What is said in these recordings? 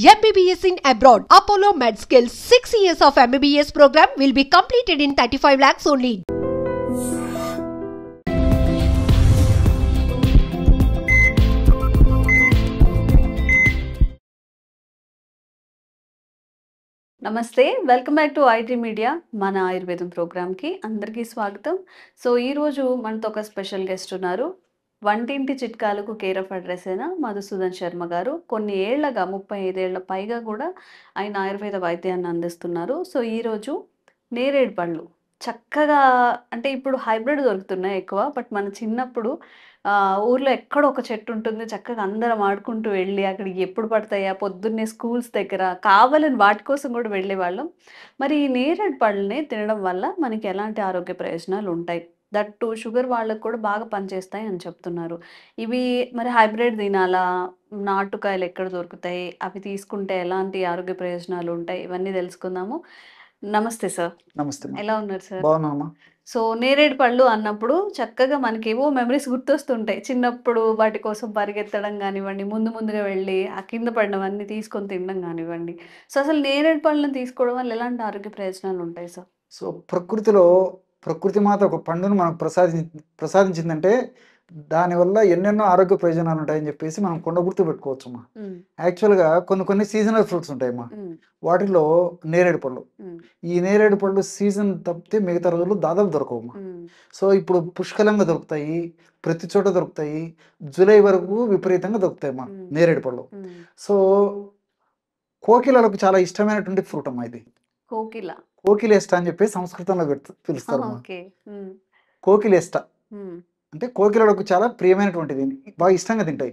MBBS in abroad. Apollo MedSkill 6 years of MBBS program will be completed in 35 lakhs only. నమస్తే welcome back to IT media మన ఆయుర్వేదం ప్రోగ్రామ్కి అందరికీ స్వాగతం. So ఈరోజు మనతో ఒక స్పెషల్ గెస్ట్ ఉన్నారు. వంటింటి చిట్కాలకు కేర్ ఆఫ్ అడ్రస్ అయిన మధుసూదన్ శర్మ గారు. కొన్ని ఏళ్లగా 35 ఏళ్ల పైగా కూడా ఆయన ఆయుర్వేద వైద్యాన్ని అందిస్తున్నారు. సో ఈరోజు నేరేడు పళ్ళు చక్కగా, అంటే ఇప్పుడు హైబ్రిడ్ దొరుకుతున్నాయి ఎక్కువ, బట్ మన చిన్నప్పుడు ఊర్లో ఎక్కడో ఒక చెట్టు ఉంటుంది, చక్కగా అందరం ఆడుకుంటూ వెళ్ళి అక్కడికి ఎప్పుడు పడతాయా పొద్దున్నే స్కూల్స్ దగ్గర కావాలని వాటి కోసం కూడా వెళ్ళేవాళ్ళం. మరి ఈ నేరేడు పళ్ళని తినడం వల్ల మనకి ఎలాంటి ఆరోగ్య ప్రయోజనాలు ఉంటాయి, దట్టు షుగర్ వాళ్ళకు కూడా బాగా పనిచేస్తాయి అని చెప్తున్నారు. ఇవి మరి హైబ్రిడ్ తినాలా, నాటుకాయలు ఎక్కడ దొరుకుతాయి, అవి తీసుకుంటే ఎలాంటి ఆరోగ్య ప్రయోజనాలు ఉంటాయి, ఇవన్నీ తెలుసుకుందాము. నమస్తే సార్. నమస్తే. ఎలా ఉన్నారు సార్? బాగున్నామా? సో నేరేడు పళ్ళు అన్నప్పుడు చక్కగా మనకేవో మెమరీస్ గుర్తొస్తుంటాయి. చిన్నప్పుడు వాటి కోసం పరిగెత్తడం గానివ్వండి, ముందుగా వెళ్ళి ఆ కింద పడినవన్నీ తీసుకొని తినడం గానివ్వండి. సో అసలు నేరేడు పళ్ళని తీసుకోవడం వల్ల ఎలాంటి ఆరోగ్య ప్రయోజనాలు ఉంటాయి సార్? సో ప్రకృతి మాత ఒక పండును మనకు ప్రసాదించిందంటే దానివల్ల ఎన్నెన్నో ఆరోగ్య ప్రయోజనాలు ఉంటాయని చెప్పేసి మనం కొండ గుర్తు పెట్టుకోవచ్చమ్మా. యాక్చువల్గా కొన్ని సీజనల్ ఫ్రూట్స్ ఉంటాయమ్మా, వాటిలో నేరేడు పళ్ళు. ఈ నేరేడు పళ్ళు సీజన్ తప్పితే మిగతా రోజుల్లో దాదాపు దొరకవమ్మా. సో ఇప్పుడు పుష్కలంగా దొరుకుతాయి, ప్రతి చోట దొరుకుతాయి. జూలై వరకు విపరీతంగా దొరుకుతాయమ్మా నేరేడు పళ్ళు. సో కోకిలలకు చాలా ఇష్టమైనటువంటి ఫ్రూట్ అమ్మా ఇది. కోకిలేష్ట అని చెప్పి సంస్కృతంలో పిలుస్తారు. కోకిలేష్ట అంటే కోకిలలకు చాలా ప్రియమైనటువంటిది, బాగా ఇష్టంగా తింటాయి.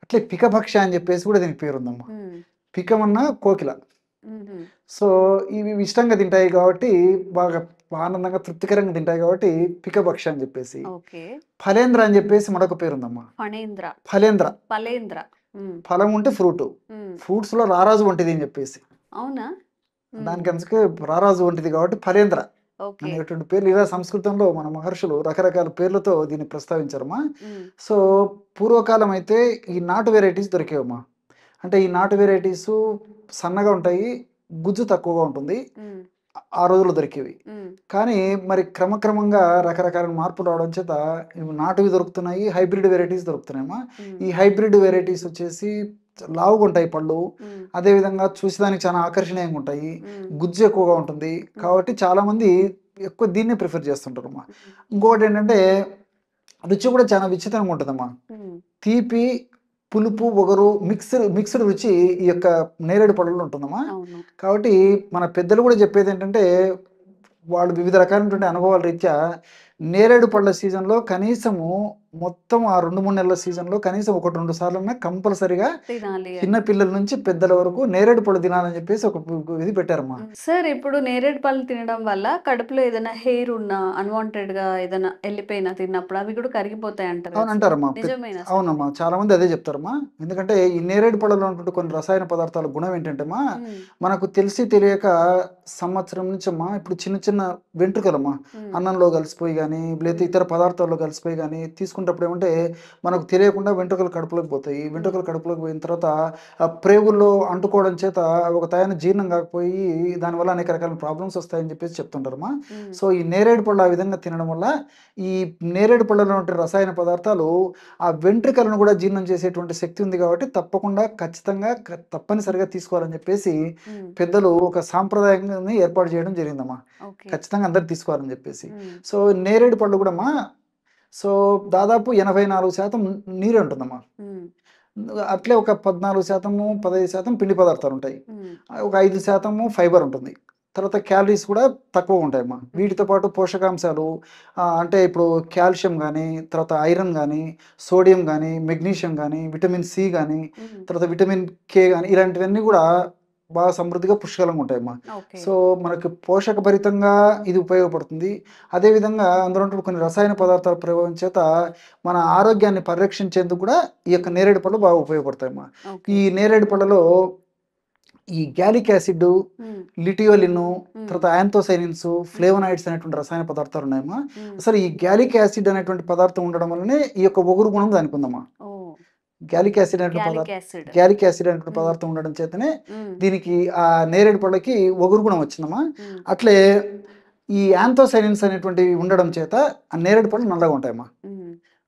అట్లే పికభక్ష అని చెప్పేసి కూడా దీనికి పేరు ఉందమ్మా. పికమన్నా కోకిల. సో ఇవి ఇష్టంగా తింటాయి కాబట్టి, బాగా ఆనందంగా తృప్తికరంగా తింటాయి కాబట్టి పికభక్ష అని చెప్పేసి. ఫలేంద్ర అని చెప్పేసి మరొక పేరు ఉందమ్మా. ఫలేంద్ర ఫలం ఉంటే ఫ్రూట్స్ లో రారాజు వంటిది అని చెప్పేసి. అవునా? దానికి అందుకే రారాజు వంటిది కాబట్టి ఫలేంద్ర అనేటువంటి పేర్లు ఇలా సంస్కృతంలో మన మహర్షులు రకరకాల పేర్లతో దీన్ని ప్రస్తావించారమ్మా. సో పూర్వకాలం అయితే ఈ నాటు వెరైటీస్ దొరికేవమ్మా. అంటే ఈ నాటు వెరైటీస్ సన్నగా ఉంటాయి, గుజ్జు తక్కువగా ఉంటుంది, ఆ రోజుల్లో దొరికేవి. కానీ మరి క్రమక్రమంగా రకరకాల మార్పులు రావడం చేత నాటువి దొరుకుతున్నాయి, హైబ్రిడ్ వెరైటీస్ దొరుకుతున్నాయమ్మా. ఈ హైబ్రిడ్ వెరైటీస్ వచ్చేసి లావుగా ఉంటాయి పళ్ళు, అదేవిధంగా చూసేదానికి చాలా ఆకర్షణీయంగా ఉంటాయి, గుజ్జు ఎక్కువగా ఉంటుంది. కాబట్టి చాలా మంది ఎక్కువ దీన్నే ప్రిఫర్ చేస్తుంటారు అమ్మా. ఇంకొకటి ఏంటంటే రుచి కూడా చాలా విచిత్రంగా ఉంటుందమ్మా. తీపి, పులుపు, ఒగరు మిక్స్డ్ రుచి ఈ యొక్క నేరేడు పళ్ళలో ఉంటుందమ్మా. కాబట్టి మన పెద్దలు కూడా చెప్పేది ఏంటంటే, వాళ్ళు వివిధ రకాలైనటువంటి అనుభవాల రీత్యా నేరేడు పళ్ళ సీజన్లో కనీసము మొత్తం ఆ 2-3 నెలల సీజన్లో కనీసం 1-2 సార్లు కంపల్సరిగా చిన్న పిల్లల నుంచి పెద్దల వరకు నేరేడు పళ్ళు తినాలని చెప్పేసి ఒక ఇది పెట్టారమ్మా. సార్ ఇప్పుడు నేరేడు పళ్ళు తినడం వల్ల కడుపులో ఏదైనా హెయిర్ ఉన్నా, అన్వాంటెడ్ గా ఏదైనా వెళ్ళిపోయినా తిన్నప్పుడు అవి కూడా కరిగిపోతాయి అంటారు. అవును అంటారమ్మా. నిజమేనా? అవునమ్మా, చాలా మంది అదే చెప్తారమ్మా. ఎందుకంటే ఈ నేరేడు పళ్ళలో ఉన్నటువంటి కొన్ని రసాయన పదార్థాల గుణం ఏంటంటే మనకు తెలిసి తెలియక సంవత్సరం నుంచి అమ్మా ఇప్పుడు చిన్న వెంట్రుకలమ్మా అన్నంలో కలిసిపోయి కానీ లేదా ఇతర పదార్థాల్లో కలిసిపోయి కానీ తీసుకున్నప్పుడు ఏమంటే మనకు తెలియకుండా వెంట్రుకలు కడుపులోకి పోతాయి. వెంట్రుకలు కడుపులోకి పోయిన తర్వాత ప్రేగుల్లో అంటుకోవడం చేత ఒక తయారు జీర్ణం కాకపోయి దానివల్ల అనేక రకాల ప్రాబ్లమ్స్ వస్తాయని చెప్పేసి చెప్తుంటారమ్మా. సో ఈ నేరేడు పళ్ళు ఆ విధంగా తినడం వల్ల ఈ నేరేడు పళ్ళలో ఉండే రసాయన పదార్థాలు ఆ వెంట్రుకలను కూడా జీర్ణం చేసేటువంటి శక్తి ఉంది. కాబట్టి ఖచ్చితంగా తప్పనిసరిగా తీసుకోవాలని చెప్పేసి పెద్దలు ఒక సాంప్రదాయాన్ని ఏర్పాటు చేయడం జరిగిందమ్మా. ఖచ్చితంగా అందరు తీసుకోవాలని చెప్పేసి. సో నేరేడు పళ్ళు కూడా సో దాదాపు 84% నీరే ఉంటుందమ్మా. అట్లే ఒక 14%, 15% పిండి పదార్థాలు ఉంటాయి, ఒక 5% ఫైబర్ ఉంటుంది. తర్వాత క్యాలరీస్ కూడా తక్కువ ఉంటాయమ్మా. వీటితో పాటు పోషకాంశాలు అంటే ఇప్పుడు కాల్షియం కానీ, తర్వాత ఐరన్ కానీ, సోడియం కానీ, మెగ్నీషియం కానీ, విటమిన్ సి కానీ, తర్వాత విటమిన్ కే కానీ, ఇలాంటివన్నీ కూడా బాగా సమృద్ధిగా పుష్కలంగా ఉంటాయమ్మా. సో మనకి పోషకభరితంగా ఇది ఉపయోగపడుతుంది. అదేవిధంగా అందులో కొన్ని రసాయన పదార్థాల ప్రభావం చేత మన ఆరోగ్యాన్ని పరిరక్షించేందుకు కూడా ఈ యొక్క నేరేడు పళ్ళు బాగా ఉపయోగపడతాయమ్మా. ఈ నేరేడు పళ్ళలో ఈ గ్యాలిక్ యాసిడ్, లిటియోలిన్, తర్వాత యాంథోసైనిన్స్, ఫ్లేవనాయిడ్స్ అనేటువంటి రసాయన పదార్థాలు ఉన్నాయమ్మా. అసలు ఈ గ్యాలిక్ యాసిడ్ అనేటువంటి పదార్థం ఉండడం వల్లనే ఈ యొక్క ఒగురు గుణం దానికి ఉందమ్మా. గ్యాలిక్ యాసిడ్ అనే గ్యాలిక్ పదార్థం యాసిడ్. గ్యాలిక్ యాసిడ్ అనే పదార్థం ఉండడం చేతనే దీనికి ఆ నేరేడు పళ్ళకి ఒగురు గుణం వచ్చిందమ్మా. అట్లే ఈ యాంథోసైనిన్స్ అనేటువంటివి ఉండడం చేత ఆ నేరేడు పళ్ళు నల్లగా ఉంటాయమ్మా.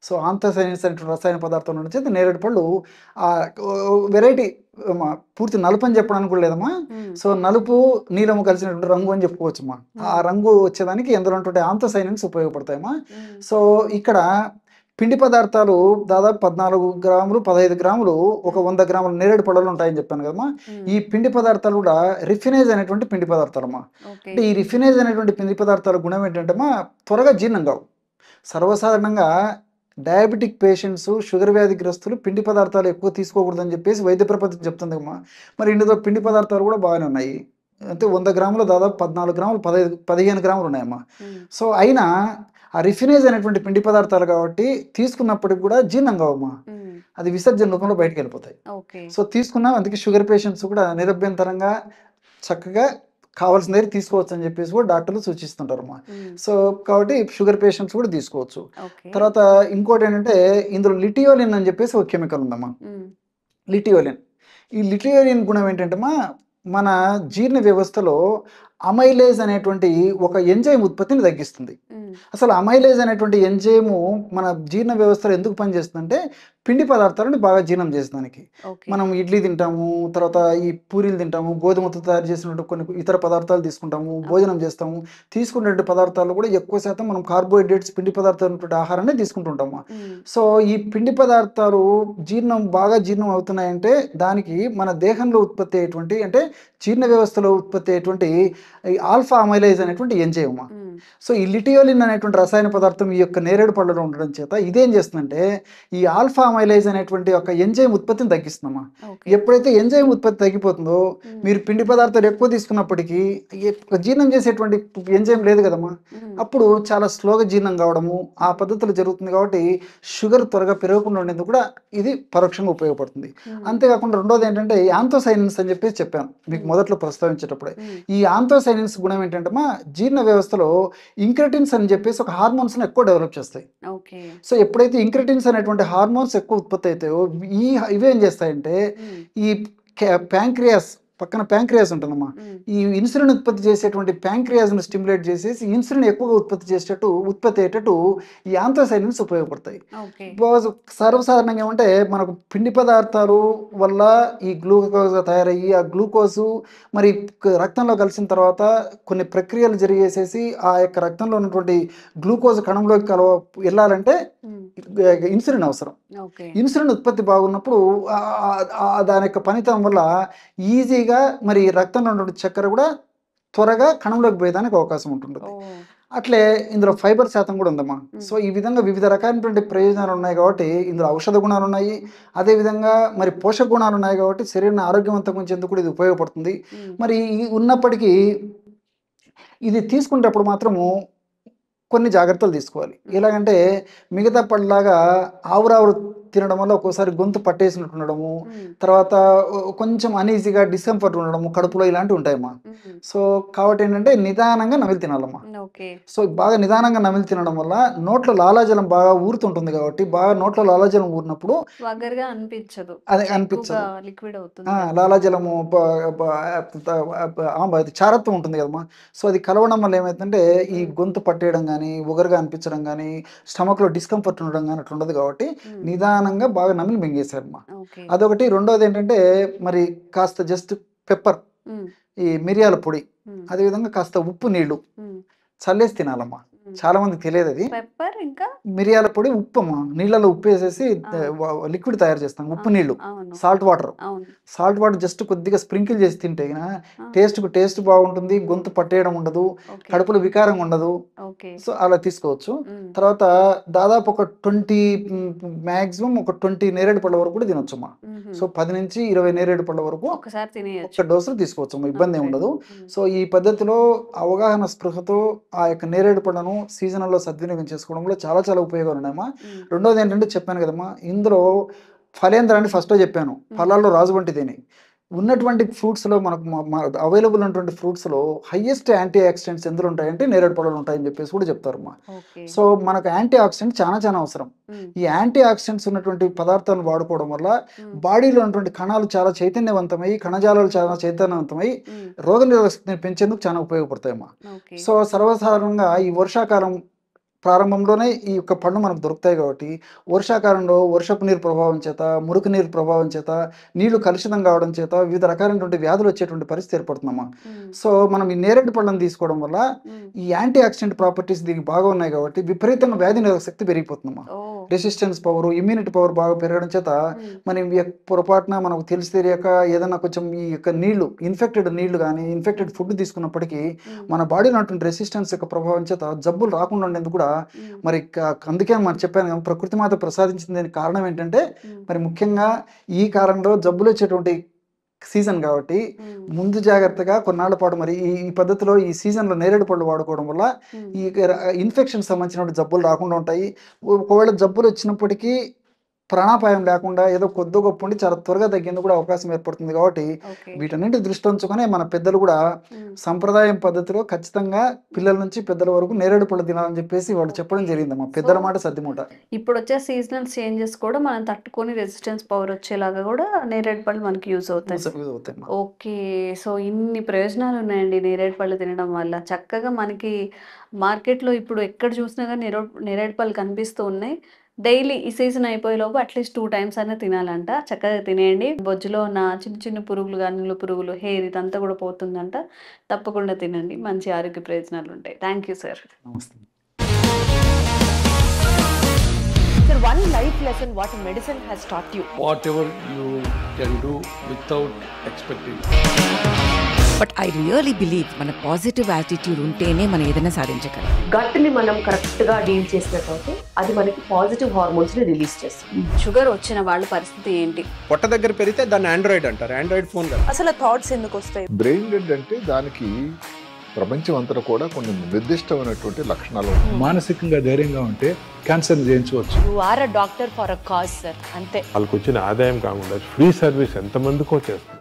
సో ఆంథోసైనిన్స్ అనేటువంటి రసాయన పదార్థం ఉండడం చేత నేరేడు పళ్ళు ఆ వెరైటీ పూర్తి నలుపు అని చెప్పడానికి కూడా లేదమ్మా. సో నలుపు నీలము కలిసినటువంటి రంగు అని చెప్పుకోవచ్చమ్మా. ఆ రంగు వచ్చేదానికి ఎందులో ఉన్నటువంటి ఆంథోసైనిన్స్ ఉపయోగపడతాయమ్మా. సో ఇక్కడ పిండి పదార్థాలు దాదాపు 14 గ్రాములు 15 గ్రాములు ఒక 100 గ్రాముల నేరేడు పళ్ళలు ఉంటాయని చెప్పాను కదమ్మా. ఈ పిండి పదార్థాలు కూడా రిఫినేజ్ అనేటువంటి పిండి పదార్థాలమ్మా. అంటే ఈ రిఫినేజ్ అనేటువంటి పిండి పదార్థాల గుణం ఏంటంటే త్వరగా జీర్ణం కావు. సర్వసాధారణంగా డయాబెటిక్ పేషెంట్స్, షుగర్ వ్యాధిగ్రస్తులు పిండి పదార్థాలు ఎక్కువ తీసుకోకూడదని చెప్పేసి వైద్య ప్రపంచం చెప్తుంది అమ్మా. మరి ఇందులో పిండి పదార్థాలు కూడా బాగానే ఉన్నాయి. అంటే 100 గ్రాములు దాదాపు 14 గ్రాములు 15 గ్రాములు ఉన్నాయమ్మా. సో అయినా ఆ రిఫినేజ్ అనేటువంటి పిండి పదార్థాలు కాబట్టి తీసుకున్నప్పటికి కూడా జీర్ణం కావమ్మా. అది విసర్జన రూపంలో బయటకు వెళ్ళిపోతాయి. సో తీసుకున్నా అందుకే షుగర్ పేషెంట్స్ కూడా నిరభ్యంతరంగా చక్కగా కావాల్సిన దగ్గర తీసుకోవచ్చు అని చెప్పేసి కూడా డాక్టర్లు సూచిస్తుంటారమ్మా. సో కాబట్టి షుగర్ పేషెంట్స్ కూడా తీసుకోవచ్చు. తర్వాత ఇంకోటి ఏంటంటే ఇందులో లిటియోలిన్ అని చెప్పేసి ఒక కెమికల్ ఉందమ్మా. లిటియోలిన్, ఈ లిటియోలిన్ గుణం ఏంటంటే మన జీర్ణ వ్యవస్థలో అమైలేజ్ అనేటువంటి ఒక ఎంజైమ్ ఉత్పత్తిని తగ్గిస్తుంది. అసలు అమైలేజ్ అనేటువంటి ఎంజైము మన జీర్ణ వ్యవస్థలో ఎందుకు పనిచేస్తుందంటే పిండి పదార్థాలను బాగా జీర్ణం చేసేదానికి. మనం ఇడ్లీ తింటాము, తర్వాత ఈ పూరీలు తింటాము, గోధుమతో తయారు చేసినట్టు కొన్ని ఇతర పదార్థాలు తీసుకుంటాము, భోజనం చేస్తాము. తీసుకునే పదార్థాలు కూడా ఎక్కువ శాతం మనం కార్బోహైడ్రేట్స్ పిండి పదార్థాలు ఆహారాన్ని తీసుకుంటుంటాము. సో ఈ పిండి పదార్థాలు బాగా జీర్ణం అవుతున్నాయంటే దానికి మన దేహంలో ఉత్పత్తి అయ్యేటువంటి అంటే జీర్ణ వ్యవస్థలో ఉత్పత్తి అయ్యేటువంటి ఆల్ఫా అమైలేజ్ అనేటువంటి ఎంజైమ్. సో ఈ లిటియోలిన్ అనేటువంటి రసాయన పదార్థం ఈ యొక్క నేరేడు పళ్ళలో ఉండడం చేత ఇదేం చేస్తుందంటే ఈ ఆల్ఫా అమైలేజ్ అనేటువంటి ఒక ఎంజైమ్ ఉత్పత్తిని తగ్గిస్తుందమ్మా. ఎప్పుడైతే ఎంజైమ్ ఉత్పత్తి తగ్గిపోతుందో మీరు పిండి పదార్థాలు ఎక్కువ తీసుకున్నప్పటికీ జీర్ణం చేసేటువంటి ఎంజైమ్ లేదు కదమ్మా. అప్పుడు చాలా స్లోగా జీర్ణం కావడము ఆ పద్ధతులు జరుగుతుంది. కాబట్టి షుగర్ త్వరగా పెరగకుండా ఉండేందుకు కూడా ఇది పరోక్షంగా ఉపయోగపడుతుంది. అంతేకాకుండా రెండోది ఏంటంటే యాంథోసైనిన్స్ అని చెప్పేసి చెప్పాను మీకు మొదట్లో ప్రస్తావించేటప్పుడే. ఈ యాంథోసైనిన్స్ గుణం ఏంటంటే జీర్ణ వ్యవస్థలో ఇంక్రెటిన్స్ అని చెప్పేసి ఒక హార్మోన్స్ ఎక్కువ డెవలప్ చేస్తాయి. సో ఎప్పుడైతే ఇంక్రెటిన్స్ అనేటువంటి హార్మోన్స్ ఎక్కువ ఉత్పత్తి అవుతాయో ఇవేం చేస్తాయంటే ఈ ప్యాంక్రియాస్ పక్కన ప్యాంక్రియాస్ ఉంటుందమ్మా. ఈ ఇన్సులిన్ ఉత్పత్తి చేసేటువంటి ప్యాంక్రియాస్ను స్టిమ్యులేట్ చేసేసి ఇన్సులిన్ ఎక్కువగా ఉత్పత్తి అయ్యేటట్టు ఈ యాంథోసైనిన్స్ ఉపయోగపడతాయి. సర్వసాధారణంగా ఏమంటే మనకు పిండి పదార్థాలు వల్ల ఈ గ్లూకోజ్ తయారయ్యి ఆ గ్లూకోజు మరి రక్తంలో కలిసిన తర్వాత కొన్ని ప్రక్రియలు జరిగేసేసి ఆ యొక్క రక్తంలో ఉన్నటువంటి గ్లూకోజ్ కణంలోకి వెళ్ళాలంటే ఇన్సులిన్ అవసరం. ఇన్సులిన్ ఉత్పత్తి బాగున్నప్పుడు దాని యొక్క పనితనం వల్ల ఈజీగా మరి రక్తంలో ఉన్నటువంటి చక్కెర కూడా త్వరగా కణంలోకి పోయేదానికి అవకాశం ఉంటుంది. అట్లే ఇందులో ఫైబర్ శాతం కూడా ఉందమ్మా. సో ఈ విధంగా వివిధ రకాలైనటువంటి ప్రయోజనాలు ఉన్నాయి కాబట్టి ఇందులో ఔషధ గుణాలు ఉన్నాయి, అదేవిధంగా మరి పోషక గుణాలు ఉన్నాయి కాబట్టి శరీరాన్ని ఆరోగ్యవంతంగా ఉంచేందుకు కూడా ఇది ఉపయోగపడుతుంది. మరి ఉన్నప్పటికీ ఇది తీసుకునేటప్పుడు మాత్రము కొన్ని జాగ్రత్తలు తీసుకోవాలి. ఎలాగంటే మిగతా పళ్ళలాగా ఆవురావురు తినడం వల్ల ఒక్కోసారి గొంతు పట్టేసినట్టు ఉండడము, తర్వాత కొంచెం అనీజీగా డిస్కంఫర్ట్ ఉండడము కడుపులో ఇలాంటివి ఉంటాయమ్మా. సో కాబట్టి ఏంటంటే నిదానంగా నమిలి తినాలమ్మా. సో బాగా నిదానంగా నమిలి తినడం వల్ల నోట్లో లాలాజలం బాగా ఊరుతుంటుంది కాబట్టి బాగా నోట్లో లాలాజలం ఊరినప్పుడు అనిపించదు, లాలాజలము చారత్వం ఉంటుంది కదమ్మా. సో అది కలవడం వల్ల ఏమైతుందంటే ఈ గొంతు పట్టేయడం కానీ ఉగరుగా అనిపించడం కానీ స్టమక్లో డిస్కంఫర్ట్ ఉండడం కానీ అట్లా ఉండదు. కాబట్టి నిదానంగా బాగా నమిలి మింగేశారమ్మా. అదొకటి. రెండోది ఏంటంటే మరి కాస్త జస్ట్ పెప్పర్, ఈ మిరియాల పొడి, అదేవిధంగా కాస్త ఉప్పు నీళ్లు చల్లేసి తినాలమ్మా. చాలా మందికి తెలియదు అది. మిరియాల పొడి ఉప్పు అమ్మా, నీళ్ళలో ఉప్పు వేసేసి లిక్విడ్ తయారు చేస్తాం. ఉప్పు నీళ్లు, సాల్ట్ వాటర్ జస్ట్ కొద్దిగా స్ప్రింకిల్ చేసి తింటే టేస్ట్ బాగుంటుంది, గొంతు పట్టేయడం ఉండదు, కడుపులో వికారంగా ఉండదు. సో అలా తీసుకోవచ్చు. తర్వాత దాదాపు ఒక 20 నేరేడు పళ్ళ వరకు కూడా తినొచ్చమ్మా. సో 10 నుంచి 20 నేరేడు పళ్ళ వరకు ఒక డోసు తీసుకోవచ్చు, ఇబ్బంది ఏమి ఉండదు. సో ఈ పద్ధతిలో అవగాహన స్పృహతో ఆ యొక్క నేరేడు పళ్ళను సీజనల్లో సద్వినియోగం చేసుకోవడంలో చాలా చాలా ఉపయోగాలు ఉన్నాయమ్మా. రెండోది ఏంటంటే చెప్పాను కదమ్మా, ఇందులో ఫలేంద్రాన్ని ఫస్ట్లో చెప్పాను, ఫలాల్లో రాజు వంటిదేని ఉన్నటువంటి ఫ్రూట్స్లో మనకు అవైలబుల్ ఉన్నటువంటి ఫ్రూట్స్లో హైయెస్ట్ యాంటీ ఆక్సిడెంట్స్ ఎందులో ఉంటాయంటే నేరేడు పళ్ళలో ఉంటాయని చెప్పేసి కూడా చెప్తారమ్మా. సో మనకు యాంటీ ఆక్సిడెంట్ చాలా అవసరం. ఈ యాంటీ ఆక్సిడెంట్స్ ఉన్నటువంటి పదార్థాలను వాడుకోవడం వల్ల బాడీలో ఉన్నటువంటి కణాలు చాలా చైతన్యవంతమై, కణజాలాలు చాలా చైతన్యవంతమై రోగనిరోధక శక్తిని పెంచేందుకు చాలా ఉపయోగపడతాయమ్మా. సో సర్వసాధారణంగా ఈ వర్షాకాలం ప్రారంభంలోనే ఈ యొక్క పండు మనకు దొరుకుతాయి కాబట్టి వర్షాకాలంలో వర్షపు నీరు ప్రభావం చేత, మురికి నీరు ప్రభావం చేత, నీళ్లు కలుషితం కావడం చేత వివిధ రకాలైనటువంటి వ్యాధులు వచ్చేటువంటి పరిస్థితి ఏర్పడుతుందమ్మా. సో మనం ఈ నేరేడు పళ్ళను తీసుకోవడం వల్ల ఈ యాంటీ ఆక్సిడెంట్ ప్రాపర్టీస్ దీనికి బాగా ఉన్నాయి కాబట్టి విపరీతంగా వ్యాధి నిరోధక శక్తి పెరిగిపోతుందమ్మా. రెసిస్టెన్స్ పవర్, ఇమ్యూనిటీ పవర్ బాగా పెరగడం చేత మనం పొరపాటున మనకు తెలిసి తెలియక ఏదైనా కొంచెం ఈ యొక్క నీళ్లు ఇన్ఫెక్టెడ్ నీళ్లు కానీ ఇన్ఫెక్టెడ్ ఫుడ్ తీసుకున్నప్పటికీ మన బాడీలో ఉన్నటువంటి రెసిస్టెన్స్ యొక్క ప్రభావం చేత జబ్బులు రాకుండా ఉండేందుకు కూడా మరి అందుకే మనం చెప్పాను ప్రకృతి మాత ప్రసాదించింది దానికి కారణం ఏంటంటే మరి ముఖ్యంగా ఈ కాలంలో జబ్బులు వచ్చేటువంటి సీజన్ కాబట్టి ముందు జాగ్రత్తగా కొన్నాళ్ల పాటు మరి ఈ పద్ధతిలో ఈ సీజన్లో నేరేడు పళ్ళు వాడుకోవడం వల్ల ఈ ఇన్ఫెక్షన్ సంబంధించిన జబ్బులు రాకుండా ఉంటాయి. ఒకవేళ జబ్బులు వచ్చినప్పటికీ ప్రాణాపాయం లేకుండా ఏదో కొద్ది గొప్ప ఉండి చాలా త్వరగా తగ్గేందుకు కూడా అవకాశం ఏర్పడుతుంది. కాబట్టి వీటన్నింటి దృష్టి ఉంచుకొని మన పెద్దలు కూడా సంప్రదాయం పద్ధతిలో ఖచ్చితంగా పిల్లల నుంచి పెద్దల వరకు నేరేడు పళ్ళు తినాలని చెప్పేసి వాళ్ళు చెప్పడం జరిగిందమ్మా. పెద్దల మాట సర్దిమూట. ఇప్పుడు వచ్చే సీజనల్ చేంజెస్ కూడా మనం తట్టుకొని రెసిస్టెన్స్ పవర్ వచ్చేలాగా కూడా నేరేడు పళ్ళు మనకి యూజ్ అవుతాయి. ఓకే, సో ఇన్ని ప్రయోజనాలు ఉన్నాయండి నేరేడు పళ్ళు తినడం వల్ల. చక్కగా మనకి మార్కెట్లో ఇప్పుడు ఎక్కడ చూసినా కానీ నేరేడు పళ్ళు కనిపిస్తూ ఉన్నాయి. డైలీ ఈ సీజన్ అయిపోయేలోపు అట్లీస్ట్ 2 times అయినా తినాలంట. చక్కగా తినేయండి. బొజ్జులో ఉన్న చిన్న పురుగులు కానీ నువ్వుల పురుగులు, హెయిర్ ఇదంతా కూడా పోతుందంట. తప్పకుండా తినండి, మంచి ఆరోగ్య ప్రయోజనాలు ఉంటాయి. Thank you sir. నమస్తే. Sir, one life lesson what medicine has taught you. Whatever you can do without expecting. But I really believe మన పాజిటివ్ యాటిట్యూడ్ ఉంటేనే మనం ఏదైనా సాధించగలం. గట్ని మనం కరెక్ట్గా డీల్ చేసినట్లయితే అది మనకి పాజిటివ్ హార్మోన్స్ని రిలీజ్ చేస్తుంది. షుగర్ వచ్చిన వాళ్ళ పరిస్థితి ఏంటి? పొట్ట దగ్గర పెరిగితే దాన్ని ఆండ్రాయిడ్ అంటారు, ఆండ్రాయిడ్ ఫోన్ కదా. అసలు థాట్స్ ఎందుకు వస్తాయి? బ్రెయిన్ డెడ్ అంటే దానికి ప్రపంచం అంతా కూడా కొన్ని నిర్దిష్టమైనటువంటి లక్షణాలు. మానసికంగా ధైర్యంగా ఉంటే క్యాన్సర్ జయించవచ్చు. You are a doctor for a cause sir, అంతే. వాళ్ళకి వచ్చిన ఆదాయం కాకుండా ఫ్రీ సర్వీస్ ఎంతమందికో చేస్తారు.